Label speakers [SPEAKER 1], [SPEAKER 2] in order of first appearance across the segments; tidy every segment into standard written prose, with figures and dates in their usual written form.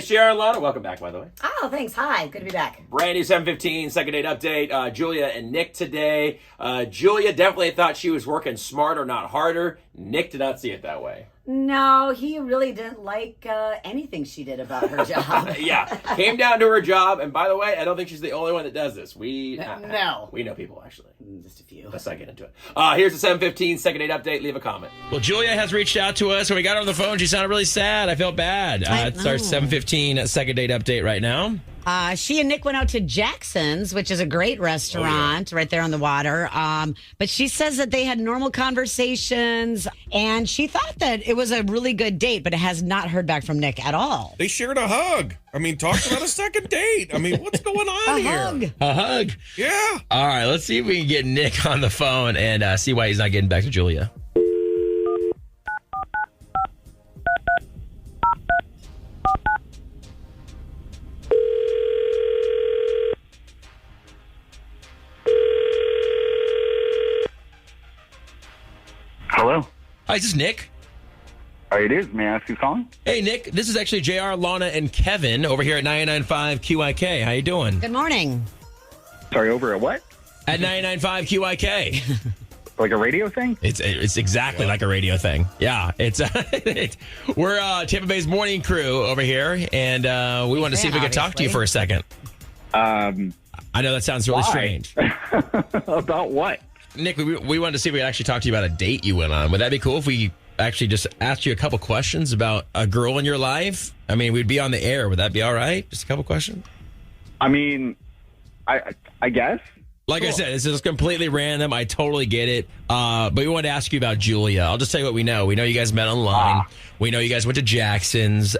[SPEAKER 1] Hey, Sharon Lana, welcome back, by the way.
[SPEAKER 2] Oh, thanks. Hi. Good to be back.
[SPEAKER 1] Brand new 7:15 second date update. Julia and Nick today. Julia definitely thought she was working smarter, not harder. Nick did not see it that way.
[SPEAKER 2] No, he really didn't like anything she did about her job.
[SPEAKER 1] Yeah, came down to her job. And by the way, I don't think she's the only one that does this.
[SPEAKER 2] No.
[SPEAKER 1] We know people, actually.
[SPEAKER 2] Just a few.
[SPEAKER 1] Let's not get into it. Here's the 7:15 second date update. Leave a comment. Well, Julia has reached out to us. When we got her on the phone, she sounded really sad. I felt bad. It's our 7:15 second date update right now.
[SPEAKER 2] She and Nick went out to Jackson's, which is a great restaurant right there on the water. But she says that they had normal conversations, and she thought that it was a really good date, but it has not heard back from Nick at all.
[SPEAKER 3] They shared a hug. I mean, talked about a second date. I mean, what's going on here?
[SPEAKER 1] A hug?
[SPEAKER 3] Yeah.
[SPEAKER 1] All right, let's see if we can get Nick on the phone and see why he's not getting back to Julia.
[SPEAKER 4] Hello.
[SPEAKER 1] Hi, is this Nick?
[SPEAKER 4] It is. May I ask who's calling?
[SPEAKER 1] Hey, Nick. This is actually JR, Lana, and Kevin over here at 99.5 QIK. How you doing?
[SPEAKER 2] Good morning.
[SPEAKER 4] Sorry, over at what?
[SPEAKER 1] At 99.5 QIK.
[SPEAKER 4] Like a radio thing?
[SPEAKER 1] It's exactly like a radio thing. Yeah, we're Tampa Bay's morning crew over here, and we wanted to see if we could talk to you for a second. I know that sounds really strange.
[SPEAKER 4] About what?
[SPEAKER 1] Nick, we wanted to see if we could actually talk to you about a date you went on. Would that be cool if we actually just asked you a couple questions about a girl in your life? I mean, we'd be on the air. Would that be all right? Just a couple questions?
[SPEAKER 4] I mean, I guess.
[SPEAKER 1] Like I said, this is completely random. I totally get it. But we wanted to ask you about Julia. I'll just tell you what we know. We know you guys met online. We know you guys went to Jackson's.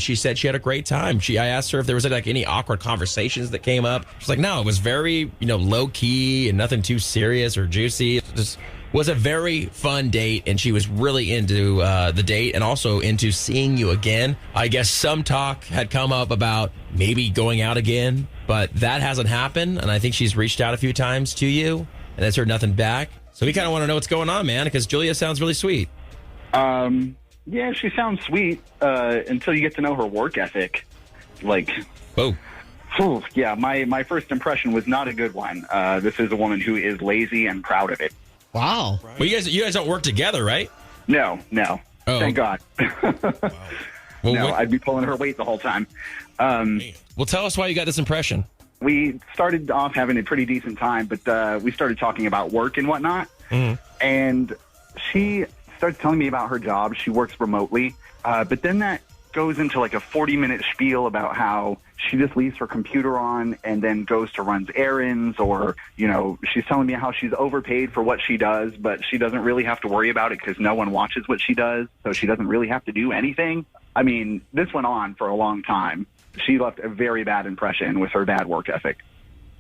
[SPEAKER 1] She said she had a great time. I asked her if there was like any awkward conversations that came up. She's like, no, it was very, low key and nothing too serious or juicy. It just was a very fun date, and she was really into the date and also into seeing you again. I guess some talk had come up about maybe going out again, but that hasn't happened, and I think she's reached out a few times to you and has heard nothing back. So we kind of want to know what's going on, man, because Julia sounds really sweet.
[SPEAKER 4] Yeah, she sounds sweet until you get to know her work ethic. Like,
[SPEAKER 1] oh,
[SPEAKER 4] yeah, my first impression was not a good one. This is a woman who is lazy and proud of it.
[SPEAKER 2] Wow.
[SPEAKER 1] Right. Well, you guys don't work together, right?
[SPEAKER 4] No.
[SPEAKER 1] Oh.
[SPEAKER 4] Thank God.
[SPEAKER 1] Wow. Well,
[SPEAKER 4] no, I'd be pulling her weight the whole time.
[SPEAKER 1] Well, tell us why you got this impression.
[SPEAKER 4] We started off having a pretty decent time, but we started talking about work and whatnot. Mm-hmm. And she starts telling me about her job. She works remotely. But then that goes into like a 40-minute spiel about how she just leaves her computer on and then goes to run errands, or, she's telling me how she's overpaid for what she does, but she doesn't really have to worry about it because no one watches what she does, so she doesn't really have to do anything. I mean, this went on for a long time. She left a very bad impression with her bad work ethic.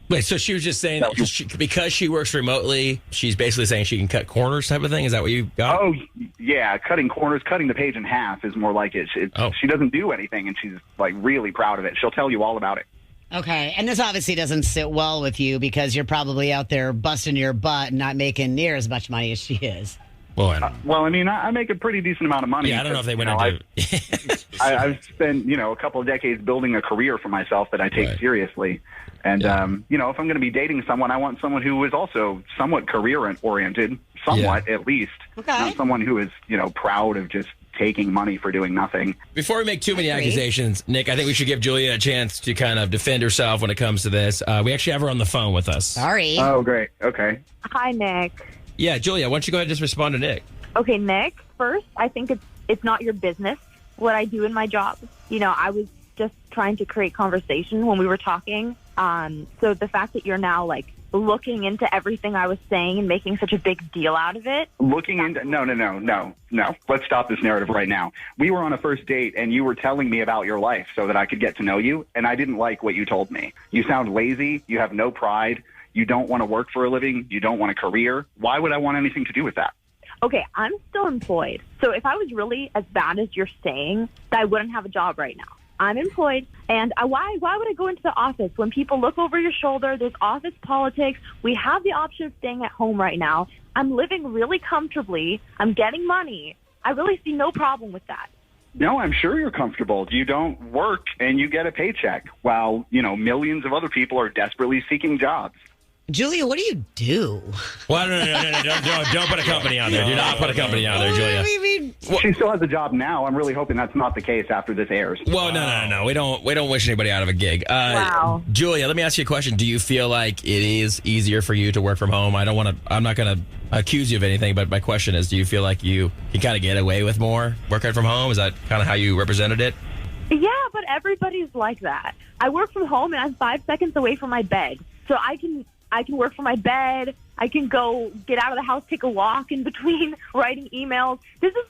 [SPEAKER 1] Wait, so she was just saying that because she works remotely, she's basically saying she can cut corners type of thing? Is that what you got?
[SPEAKER 4] Oh, yeah, cutting corners, cutting the page in half is more like it. She doesn't do anything, and she's, like, really proud of it. She'll tell you all about it.
[SPEAKER 2] Okay, and this obviously doesn't sit well with you because you're probably out there busting your butt and not making near as much money as she is.
[SPEAKER 1] Well,
[SPEAKER 4] I mean, I make a pretty decent amount of money.
[SPEAKER 1] Yeah, I don't know if they went into...
[SPEAKER 4] I've spent, a couple of decades building a career for myself that I take seriously. And, if I'm going to be dating someone, I want someone who is also somewhat career-oriented, somewhat at least.
[SPEAKER 2] Okay.
[SPEAKER 4] Not someone who is, proud of just taking money for doing nothing.
[SPEAKER 1] Before we make too many accusations, Nick, I think we should give Julia a chance to kind of defend herself when it comes to this. We actually have her on the phone with us.
[SPEAKER 2] Sorry.
[SPEAKER 4] Oh, great. Okay.
[SPEAKER 5] Hi, Nick.
[SPEAKER 1] Yeah, Julia, why don't you go ahead and just respond to Nick?
[SPEAKER 5] Okay, Nick, first, I think it's not your business what I do in my job. I was just trying to create conversation when we were talking. So the fact that you're now, like, looking into everything I was saying and making such a big deal out of it.
[SPEAKER 4] Looking into... No. Let's stop this narrative right now. We were on a first date, and you were telling me about your life so that I could get to know you, and I didn't like what you told me. You sound lazy. You have no pride. You don't want to work for a living. You don't want a career. Why would I want anything to do with that?
[SPEAKER 5] Okay, I'm still employed. So if I was really as bad as you're saying, I wouldn't have a job right now. I'm employed, and why would I go into the office when people look over your shoulder? There's office politics. We have the option of staying at home right now. I'm living really comfortably. I'm getting money. I really see no problem with that.
[SPEAKER 4] No, I'm sure you're comfortable. You don't work and you get a paycheck while, millions of other people are desperately seeking jobs.
[SPEAKER 2] Julia, what do you do?
[SPEAKER 1] Well, no. Don't put a company on there. Do not put a company on there, Julia.
[SPEAKER 4] She still has a job now. I'm really hoping that's not the case after this airs.
[SPEAKER 1] Well, no. We don't wish anybody out of a gig.
[SPEAKER 5] Wow.
[SPEAKER 1] Julia, let me ask you a question. Do you feel like it is easier for you to work from home? I'm not going to accuse you of anything, but my question is, do you feel like you can kind of get away with more working from home? Is that kind of how you represented it?
[SPEAKER 5] Yeah, but everybody's like that. I work from home and I'm 5 seconds away from my bed. So I can work from my bed. I can go get out of the house, take a walk in between writing emails.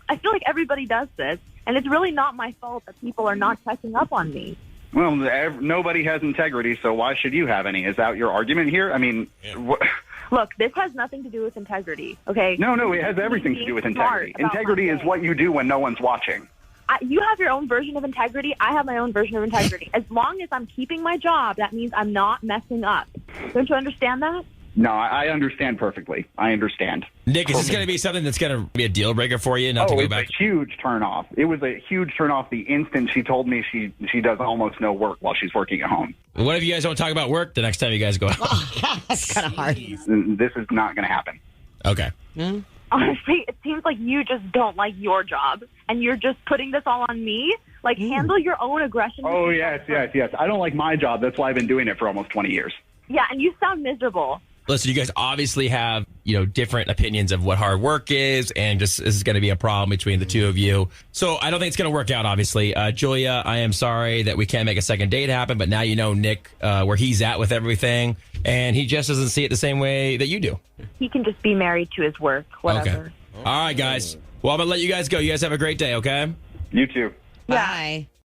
[SPEAKER 5] I feel like everybody does this, and it's really not my fault that people are not checking up on me.
[SPEAKER 4] Well, nobody has integrity, so why should you have any? Is that your argument here? I mean,
[SPEAKER 5] Look, this has nothing to do with integrity, okay?
[SPEAKER 4] No, it has everything to do with integrity. Integrity is what you do when no one's watching.
[SPEAKER 5] You have your own version of integrity. I have my own version of integrity. As long as I'm keeping my job, that means I'm not messing up. Don't you understand that?
[SPEAKER 4] No, I understand perfectly. I understand.
[SPEAKER 1] Nick, is this going to be something that's going to be a deal breaker for you? Not to go back.
[SPEAKER 4] It's a huge turnoff. It was a huge turnoff the instant she told me she does almost no work while she's working at home.
[SPEAKER 1] What if you guys don't talk about work the next time you guys go out?
[SPEAKER 2] That's kind of hard.
[SPEAKER 4] This is not going to happen.
[SPEAKER 1] Okay.
[SPEAKER 5] Honestly, it seems like you just don't like your job, and you're just putting this all on me. Like, handle your own aggression.
[SPEAKER 4] Oh, yes. I don't like my job. That's why I've been doing it for almost 20 years.
[SPEAKER 5] Yeah, and you sound miserable.
[SPEAKER 1] Listen, you guys obviously have, different opinions of what hard work is, and just this is going to be a problem between the two of you. So I don't think it's going to work out, obviously. Julia, I am sorry that we can't make a second date happen, but now you know Nick, where he's at with everything, and he just doesn't see it the same way that you do.
[SPEAKER 5] He can just be married to his work, whatever.
[SPEAKER 1] Okay. All right, guys. Well, I'm going to let you guys go. You guys have a great day, okay?
[SPEAKER 4] You too.
[SPEAKER 2] Bye.